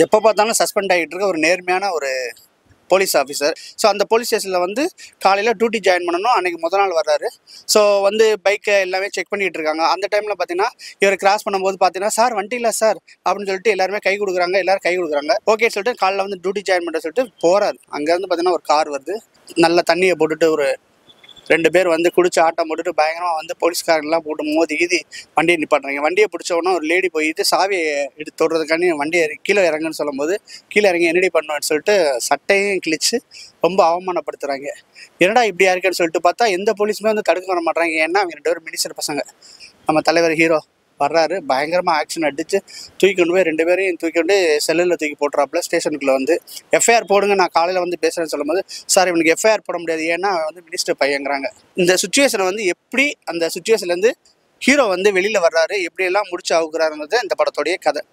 எப்போ பார்த்தாலும் சஸ்பெண்ட் ஆகிட்டு இருக்க ஒரு நேர்மையான ஒரு போலீஸ் ஆஃபீஸர். ஸோ அந்த போலீஸ் ஸ்டேஷனில் வந்து காலையில் டியூட்டி ஜாயின் பண்ணணும். அன்றைக்கி முதல் நாள் வர்றாரு. ஸோ வந்து பைக்கை எல்லாமே செக் பண்ணிகிட்டு இருக்காங்க. அந்த டைமில் பார்த்தீங்கன்னா இவர் கிராஸ் பண்ணும்போது பார்த்தீங்கன்னா சார் வண்டியில சார் அப்படின்னு சொல்லிட்டு எல்லாருமே கை கொடுக்குறாங்க. எல்லோரும் கை கொடுக்குறாங்க. ஓகே சொல்லிட்டு காலையில் வந்து டியூட்டி ஜாயின் பண்ணுற சொல்லிட்டு போகிறாரு. அங்கேருந்து பார்த்தீங்கன்னா ஒரு கார் வருது. நல்ல தண்ணியை போட்டுட்டு ஒரு 2 பேர் வந்து குடிச்சு ஆட்டம் போட்டுட்டு பயங்கரமாக வந்து போலீஸ்காரெல்லாம் போட்டு மோதி கீதி வண்டியை நிப்பாட்டுறாங்க. வண்டியை பிடிச்சோன்னா ஒரு லேடி போயிட்டு சாவியை எடுத்து தொடுறதுக்காண்டி வண்டியை கீழே இறங்குன்னு சொல்லும்போது கீழே இறங்கி என்னடி பண்ணுவேன்னு சொல்லிட்டு சட்டையும் கிழிச்சு ரொம்ப அவமானப்படுத்துகிறாங்க. என்னடா இப்படியா இருக்குன்னு சொல்லிட்டு பார்த்தா எந்த போலீஸுமே வந்து தடுக்க வர மாட்டாங்க. ஏன்னா அவங்க 2 பேரும் மினிஸ்டர் பசங்க. நம்ம தலைவர் ஹீரோ வர்றாரு. பயங்கரமாக ஆக்ஷன் அடித்து தூக்கி கொண்டு போய் 2 பேரையும் தூக்கி கொண்டு செல்லில் தூக்கி போட்டுறாப்புல. ஸ்டேஷனுக்குள்ளே வந்து எஃப்ஐஆர் போடுங்க, நான் காலையில் வந்து பேசுகிறேன்னு சொல்லும்போது சார் இவனுக்கு எஃப்ஐஆர் போட முடியாது, ஏன்னா வந்து மினிஸ்டர் பையங்கிறாங்க. இந்த சுச்சுவேஷனை வந்து எப்படி அந்த சுச்சுவேஷன்லேருந்து ஹீரோ வந்து வெளியில் வர்றாரு, எப்படியெல்லாம் முடிச்சு அவுக்குறாருங்கிறது இந்த படத்தோடைய கதை.